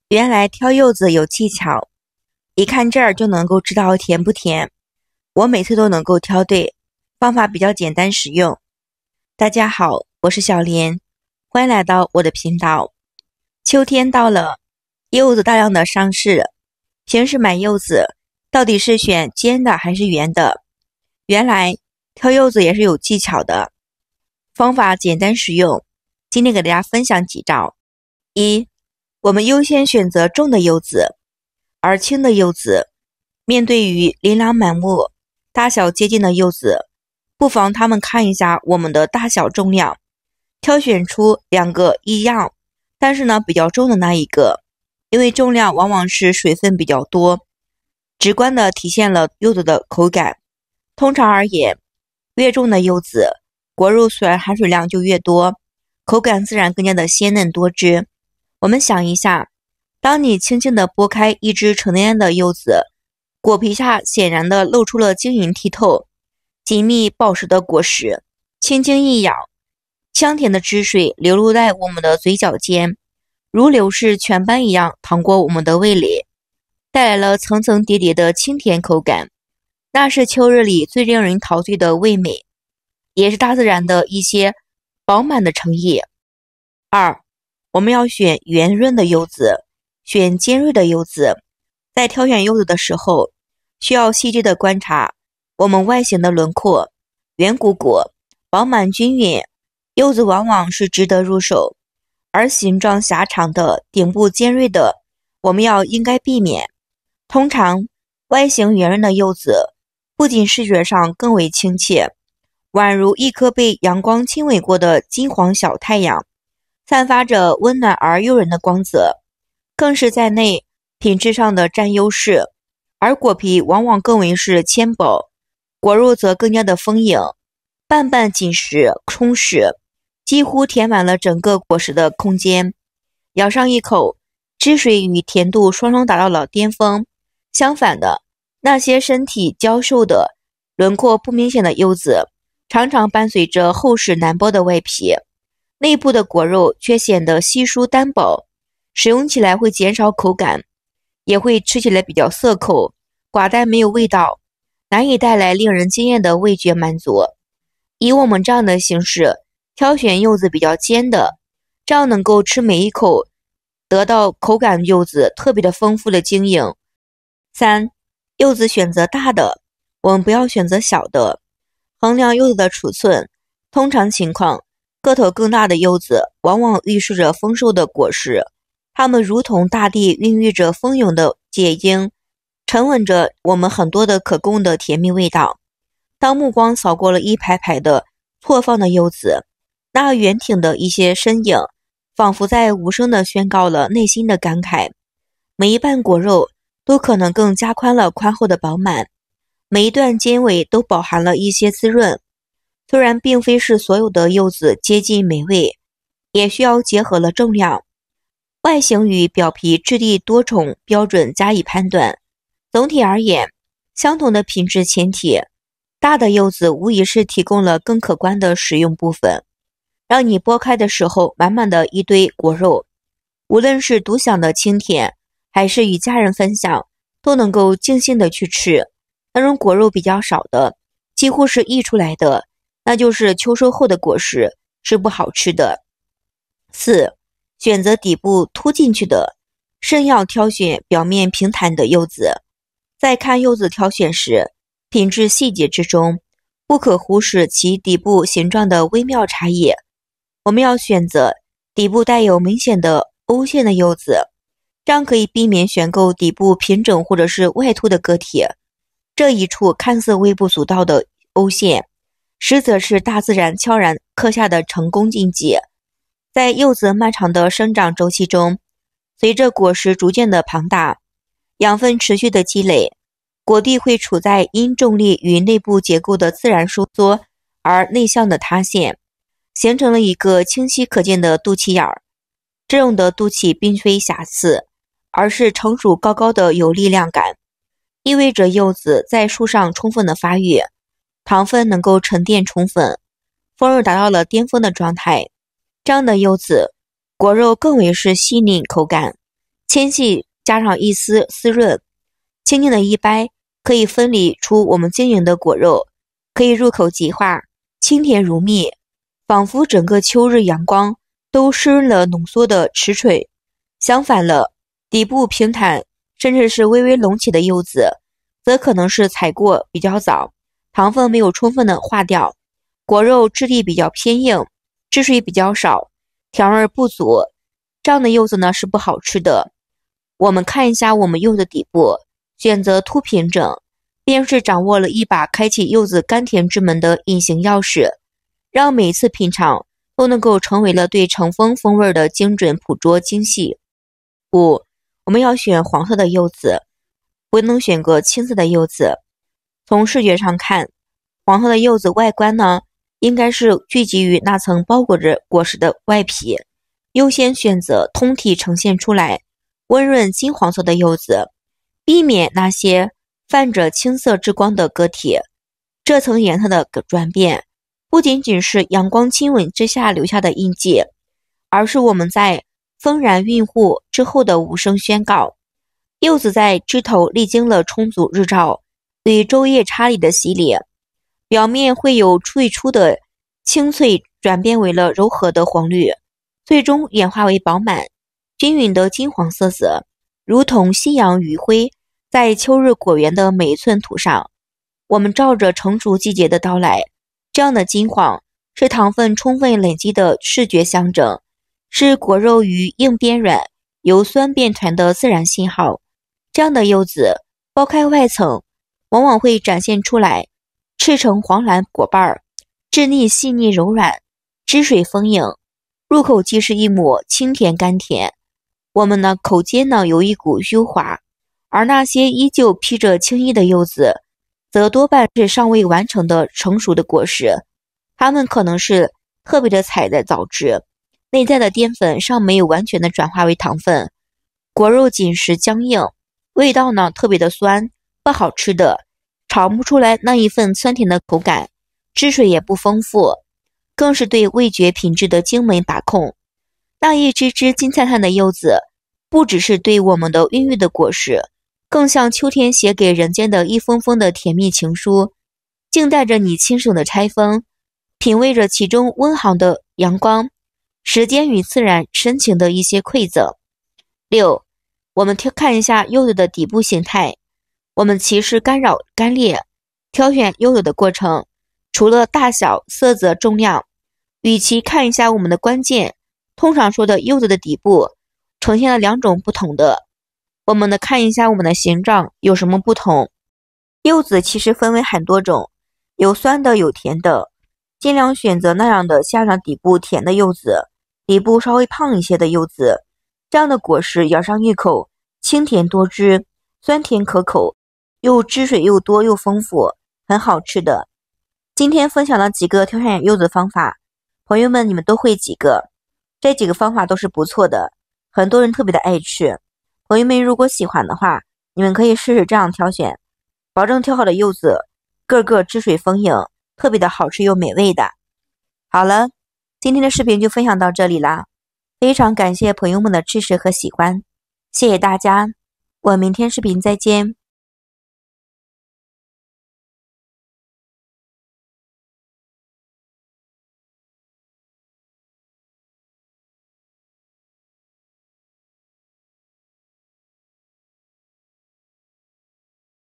原来挑柚子有技巧，一看这儿就能够知道甜不甜。我每次都能够挑对，方法比较简单实用。大家好，我是小莲，欢迎来到我的频道。秋天到了，柚子大量的上市，平时买柚子到底是选尖的还是圆的？原来挑柚子也是有技巧的，方法简单实用。今天给大家分享几招。一，我们优先选择重的柚子，而轻的柚子面对于琳琅满目、大小接近的柚子，不妨他们看一下我们的大小重量，挑选出2个一样，但是呢比较重的那一个，因为重量往往是水分比较多，直观的体现了柚子的口感。通常而言，越重的柚子，果肉虽然含水量就越多，口感自然更加的鲜嫩多汁。我们想一下，当你轻轻地剥开一只成年的柚子，果皮下显然的露出了晶莹剔透、紧密抱实的果实，轻轻一咬，香甜的汁水流露在我们的嘴角间，如流式泉般一样淌过我们的味蕾，带来了层层叠叠的清甜口感。那是秋日里最令人陶醉的味美，也是大自然的一些饱满的诚意。2，我们要选圆润的柚子，选尖锐的柚子。在挑选柚子的时候，需要细致的观察我们外形的轮廓，圆鼓鼓、饱满均匀，柚子往往是值得入手，而形状狭长的、顶部尖锐的，我们应该避免。通常，外形圆润的柚子不仅视觉上更为亲切，宛如一颗被阳光亲吻过的金黄小太阳，散发着温暖而诱人的光泽，更是在内品质上的占优势。而果皮往往更为是纤薄，果肉则更加的丰盈，瓣瓣紧实充实，几乎填满了整个果实的空间。咬上一口，汁水与甜度双双达到了巅峰。相反的，那些身体娇瘦的、轮廓不明显的柚子，常常伴随着厚实难剥的外皮，内部的果肉却显得稀疏单薄，使用起来会减少口感，也会吃起来比较涩口，寡淡没有味道，难以带来令人惊艳的味觉满足。以我们这样的形式挑选柚子比较尖的，这样能够吃每一口得到口感柚子特别的丰富的晶莹。3，柚子选择大的，我们不要选择小的。衡量柚子的尺寸，通常情况，个头更大的柚子往往预示着丰收的果实，它们如同大地孕育着丰盈的结晶，沉稳着我们很多的可供的甜蜜味道。当目光扫过了一排排的错放的柚子，那圆挺的一些身影，仿佛在无声地宣告了内心的感慨。每一瓣果肉都可能更加宽了宽厚的饱满，每一段尖尾都饱含了一些滋润。虽然并非是所有的柚子接近美味，也需要结合了重量、外形与表皮质地多重标准加以判断。总体而言，相同的品质前提，大的柚子无疑是提供了更可观的食用部分，让你剥开的时候满满的一堆果肉，无论是独享的清甜，还是与家人分享，都能够尽兴的去吃。那种果肉比较少的，几乎是溢出来的，那就是秋收后的果实，是不好吃的。4，选择底部凸进去的，慎要挑选表面平坦的柚子。在看柚子挑选时，品质细节之中，不可忽视其底部形状的微妙差异。我们要选择底部带有明显的凹陷的柚子，这样可以避免选购底部平整或者是外凸的个体。这一处看似微不足道的凹陷，实则是大自然悄然刻下的成功禁忌。在柚子漫长的生长周期中，随着果实逐渐的庞大，养分持续的积累，果蒂会处在因重力与内部结构的自然收缩而内向的塌陷，形成了一个清晰可见的肚脐眼儿。这种的肚脐并非瑕疵，而是成熟高高的有力量感，意味着柚子在树上充分的发育，糖分能够沉淀充分，风味达到了巅峰的状态。这样的柚子果肉更为是细腻口感，纤细加上一丝湿润，轻轻的一掰，可以分离出我们晶莹的果肉，可以入口即化，清甜如蜜，仿佛整个秋日阳光都湿润了浓缩的池水。相反了，底部平坦甚至是微微隆起的柚子，则可能是采过比较早，糖分没有充分的化掉，果肉质地比较偏硬，汁水比较少，甜味不足，这样的柚子呢是不好吃的。我们看一下我们柚子底部，选择凸平整，便是掌握了一把开启柚子甘甜之门的隐形钥匙，让每一次品尝都能够成为了对乘风风味的精准捕捉精细。5. 我们要选黄色的柚子，不能选个青色的柚子。从视觉上看，黄色的柚子外观呢，应该是聚集于那层包裹着果实的外皮，优先选择通体呈现出来温润金黄色的柚子，避免那些泛着青色之光的个体。这层颜色的转变，不仅仅是阳光亲吻之下留下的印记，而是我们在丰然孕护之后的无声宣告。柚子在枝头历经了充足日照与昼夜差异的洗礼，表面会有最初的清脆转变为了柔和的黄绿，最终演化为饱满均匀的金黄色泽，如同夕阳余晖在秋日果园的每一寸土上。我们照着成熟季节的到来，这样的金黄是糖分充分累积的视觉象征，是果肉于硬变软由酸变团的自然信号。这样的柚子剥开外层，往往会展现出来赤橙黄蓝果瓣，质腻细腻柔软，汁水丰盈，入口即是一抹清甜甘甜。我们呢口间呢有一股优滑，而那些依旧披着青衣的柚子，则多半是尚未完成的成熟的果实，它们可能是特别的采的早制，内在的淀粉尚没有完全的转化为糖分，果肉紧实僵硬，味道呢特别的酸，不好吃的，尝不出来那一份酸甜的口感，汁水也不丰富，更是对味觉品质的精美把控。那一只只金灿灿的柚子，不只是对我们的孕育的果实，更像秋天写给人间的一封封的甜蜜情书，静待着你亲手的拆封，品味着其中温好的阳光、时间与自然深情的一些馈赠。6. 我们看一下柚子的底部形态。我们其实干扰干裂挑选柚子的过程，除了大小、色泽、重量，与其看一下我们的关键，通常说的柚子的底部呈现了2种不同的，我们呢看一下我们的形状有什么不同。柚子其实分为很多种，有酸的有甜的，尽量选择那样的下上底部甜的柚子，底部稍微胖一些的柚子，这样的果实咬上一口清甜多汁，酸甜可口，又汁水又多又丰富，很好吃的。今天分享了几个挑选柚子方法，朋友们你们都会几个？这几个方法都是不错的，很多人特别的爱吃。朋友们如果喜欢的话，你们可以试试这样挑选，保证挑好的柚子个个汁水丰盈，特别的好吃又美味的。好了，今天的视频就分享到这里啦，非常感谢朋友们的支持和喜欢，谢谢大家，我们明天视频再见。